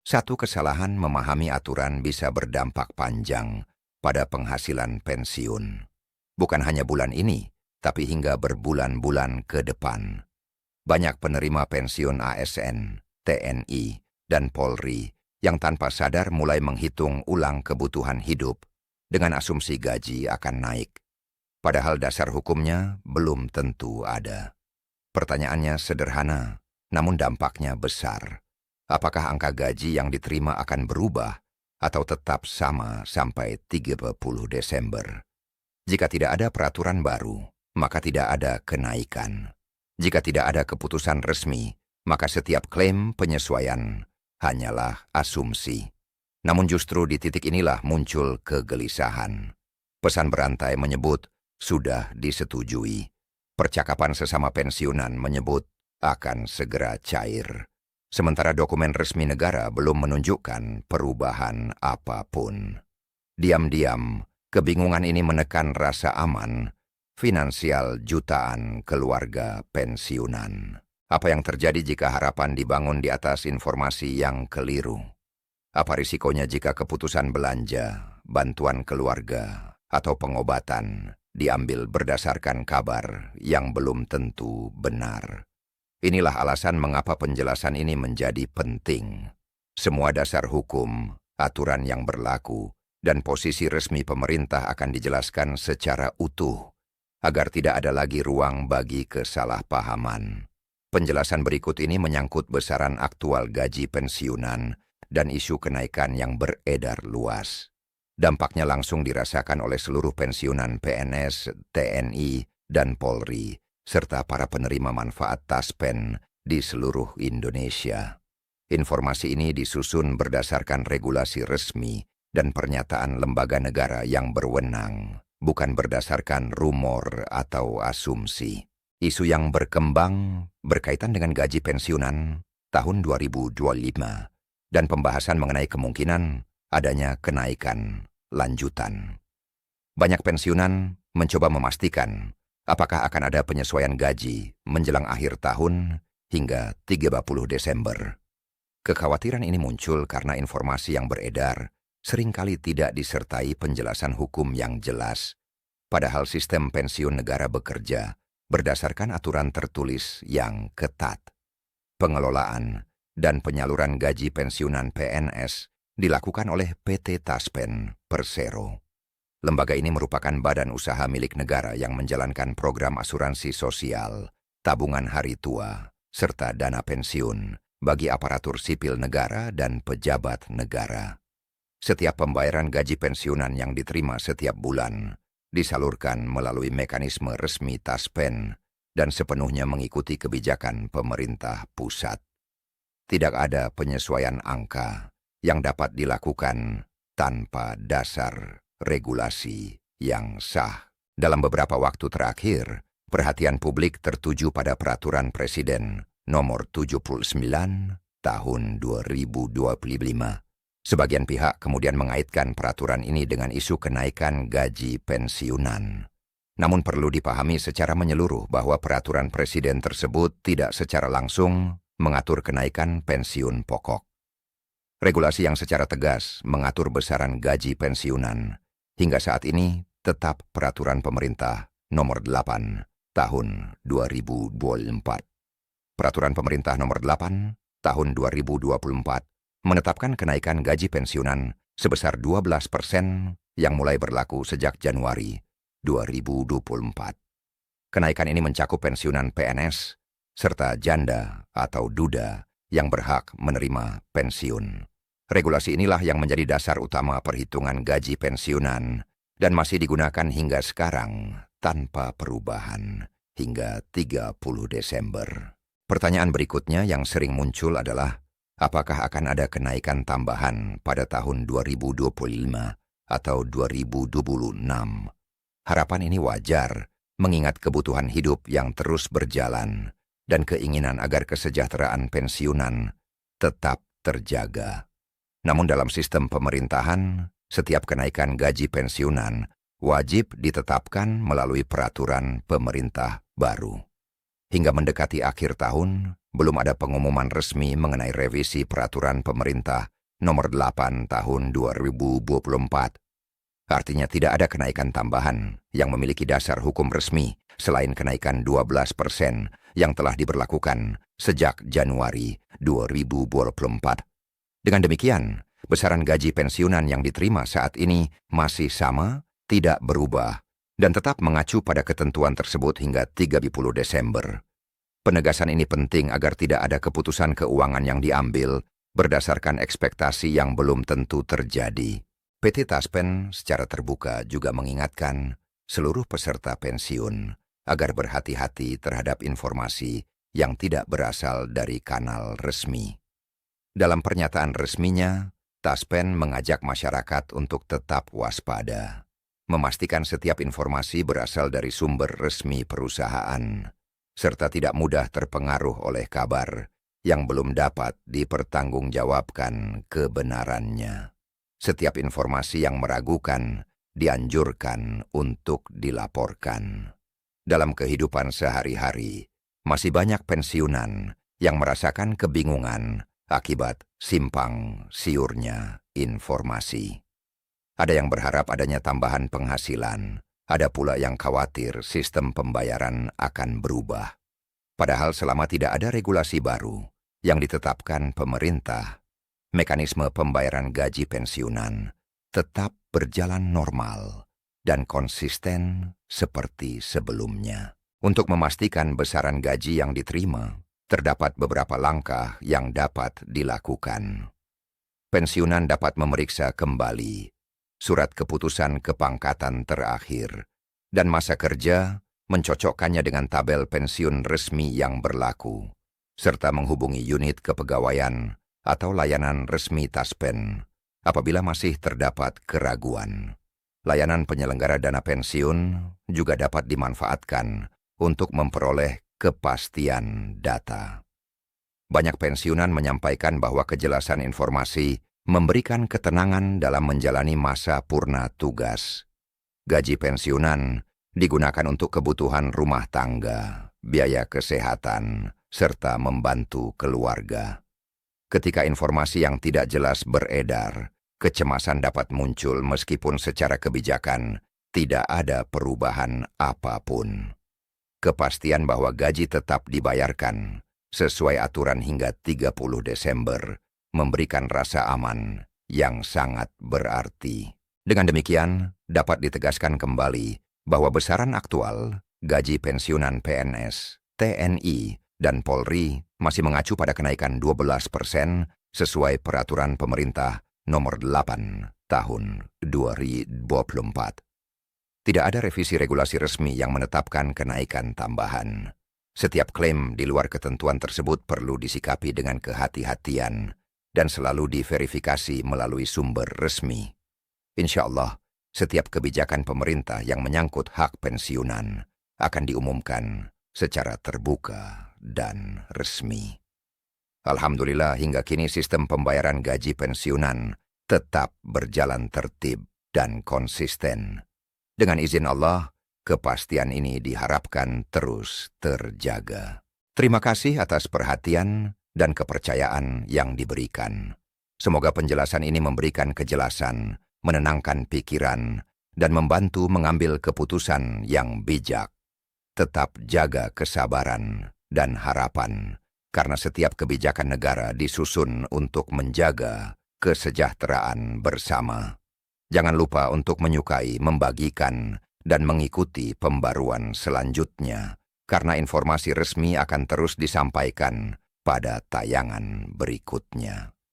Satu kesalahan memahami aturan bisa berdampak panjang pada penghasilan pensiun. Bukan hanya bulan ini, tapi hingga berbulan-bulan ke depan. Banyak penerima pensiun ASN, TNI, dan Polri yang tanpa sadar mulai menghitung ulang kebutuhan hidup dengan asumsi gaji akan naik. Padahal dasar hukumnya belum tentu ada. Pertanyaannya sederhana, namun dampaknya besar. Apakah angka gaji yang diterima akan berubah atau tetap sama sampai 30 Desember? Jika tidak ada peraturan baru, maka tidak ada kenaikan. Jika tidak ada keputusan resmi, maka setiap klaim penyesuaian hanyalah asumsi. Namun justru di titik inilah muncul kegelisahan. Pesan berantai menyebut sudah disetujui. Percakapan sesama pensiunan menyebut akan segera cair. Sementara dokumen resmi negara belum menunjukkan perubahan apapun. Diam-diam, kebingungan ini menekan rasa aman finansial jutaan keluarga pensiunan. Apa yang terjadi jika harapan dibangun di atas informasi yang keliru? Apa risikonya jika keputusan belanja, bantuan keluarga, atau pengobatan diambil berdasarkan kabar yang belum tentu benar? Inilah alasan mengapa penjelasan ini menjadi penting. Semua dasar hukum, aturan yang berlaku, dan posisi resmi pemerintah akan dijelaskan secara utuh, agar tidak ada lagi ruang bagi kesalahpahaman. Penjelasan berikut ini menyangkut besaran aktual gaji pensiunan dan isu kenaikan yang beredar luas. Dampaknya langsung dirasakan oleh seluruh pensiunan PNS, TNI, dan Polri, serta para penerima manfaat taspen di seluruh Indonesia. Informasi ini disusun berdasarkan regulasi resmi dan pernyataan lembaga negara yang berwenang, bukan berdasarkan rumor atau asumsi. Isu yang berkembang berkaitan dengan gaji pensiunan tahun 2025 dan pembahasan mengenai kemungkinan adanya kenaikan lanjutan. Banyak pensiunan mencoba memastikan apakah akan ada penyesuaian gaji menjelang akhir tahun hingga 30 Desember. Kekhawatiran ini muncul karena informasi yang beredar seringkali tidak disertai penjelasan hukum yang jelas. Padahal sistem pensiun negara bekerja berdasarkan aturan tertulis yang ketat. Pengelolaan dan penyaluran gaji pensiunan PNS dilakukan oleh PT Taspen Persero. Lembaga ini merupakan badan usaha milik negara yang menjalankan program asuransi sosial, tabungan hari tua, serta dana pensiun bagi aparatur sipil negara dan pejabat negara. Setiap pembayaran gaji pensiunan yang diterima setiap bulan disalurkan melalui mekanisme resmi Taspen dan sepenuhnya mengikuti kebijakan pemerintah pusat. Tidak ada penyesuaian angka yang dapat dilakukan tanpa dasar regulasi yang sah. Dalam beberapa waktu terakhir, perhatian publik tertuju pada Peraturan Presiden Nomor 79 Tahun 2025. Sebagian pihak kemudian mengaitkan peraturan ini dengan isu kenaikan gaji pensiunan. Namun perlu dipahami secara menyeluruh bahwa peraturan Presiden tersebut tidak secara langsung mengatur kenaikan pensiun pokok. Regulasi yang secara tegas mengatur besaran gaji pensiunan hingga saat ini tetap Peraturan Pemerintah Nomor 8 Tahun 2024. Peraturan Pemerintah Nomor 8 Tahun 2024 menetapkan kenaikan gaji pensiunan sebesar 12% yang mulai berlaku sejak Januari 2024. Kenaikan ini mencakup pensiunan PNS serta janda atau duda yang berhak menerima pensiun. Regulasi inilah yang menjadi dasar utama perhitungan gaji pensiunan dan masih digunakan hingga sekarang tanpa perubahan hingga 30 Desember. Pertanyaan berikutnya yang sering muncul adalah, apakah akan ada kenaikan tambahan pada tahun 2025 atau 2026? Harapan ini wajar mengingat kebutuhan hidup yang terus berjalan dan keinginan agar kesejahteraan pensiunan tetap terjaga. Namun dalam sistem pemerintahan, setiap kenaikan gaji pensiunan wajib ditetapkan melalui peraturan pemerintah baru. Hingga mendekati akhir tahun, belum ada pengumuman resmi mengenai revisi peraturan pemerintah nomor 8 tahun 2024. Artinya tidak ada kenaikan tambahan yang memiliki dasar hukum resmi selain kenaikan 12% yang telah diberlakukan sejak Januari 2024. Dengan demikian, besaran gaji pensiunan yang diterima saat ini masih sama, tidak berubah, dan tetap mengacu pada ketentuan tersebut hingga 30 Desember. Penegasan ini penting agar tidak ada keputusan keuangan yang diambil berdasarkan ekspektasi yang belum tentu terjadi. PT Taspen secara terbuka juga mengingatkan seluruh peserta pensiun agar berhati-hati terhadap informasi yang tidak berasal dari kanal resmi. Dalam pernyataan resminya, Taspen mengajak masyarakat untuk tetap waspada, memastikan setiap informasi berasal dari sumber resmi perusahaan, serta tidak mudah terpengaruh oleh kabar yang belum dapat dipertanggungjawabkan kebenarannya. Setiap informasi yang meragukan dianjurkan untuk dilaporkan. Dalam kehidupan sehari-hari, masih banyak pensiunan yang merasakan kebingungan akibat simpang siurnya informasi. Ada yang berharap adanya tambahan penghasilan, ada pula yang khawatir sistem pembayaran akan berubah. Padahal selama tidak ada regulasi baru yang ditetapkan pemerintah, mekanisme pembayaran gaji pensiunan tetap berjalan normal dan konsisten seperti sebelumnya. Untuk memastikan besaran gaji yang diterima, terdapat beberapa langkah yang dapat dilakukan. Pensiunan dapat memeriksa kembali surat keputusan kepangkatan terakhir dan masa kerja, mencocokkannya dengan tabel pensiun resmi yang berlaku, serta menghubungi unit kepegawaian atau layanan resmi Taspen apabila masih terdapat keraguan. Layanan penyelenggara dana pensiun juga dapat dimanfaatkan untuk memperoleh kepastian data. Banyak pensiunan menyampaikan bahwa kejelasan informasi memberikan ketenangan dalam menjalani masa purna tugas. Gaji pensiunan digunakan untuk kebutuhan rumah tangga, biaya kesehatan, serta membantu keluarga. Ketika informasi yang tidak jelas beredar, kecemasan dapat muncul meskipun secara kebijakan tidak ada perubahan apapun. Kepastian bahwa gaji tetap dibayarkan sesuai aturan hingga 30 Desember memberikan rasa aman yang sangat berarti. Dengan demikian, dapat ditegaskan kembali bahwa besaran aktual gaji pensiunan PNS, TNI, dan Polri masih mengacu pada kenaikan 12% sesuai peraturan pemerintah nomor 8 tahun 2024. Tidak ada revisi regulasi resmi yang menetapkan kenaikan tambahan. Setiap klaim di luar ketentuan tersebut perlu disikapi dengan kehati-hatian dan selalu diverifikasi melalui sumber resmi. Insya Allah, setiap kebijakan pemerintah yang menyangkut hak pensiunan akan diumumkan secara terbuka dan resmi. Alhamdulillah hingga kini sistem pembayaran gaji pensiunan tetap berjalan tertib dan konsisten. Dengan izin Allah, kepastian ini diharapkan terus terjaga. Terima kasih atas perhatian dan kepercayaan yang diberikan. Semoga penjelasan ini memberikan kejelasan, menenangkan pikiran, dan membantu mengambil keputusan yang bijak. Tetap jaga kesabaran dan harapan, karena setiap kebijakan negara disusun untuk menjaga kesejahteraan bersama. Jangan lupa untuk menyukai, membagikan, dan mengikuti pembaruan selanjutnya, karena informasi resmi akan terus disampaikan pada tayangan berikutnya.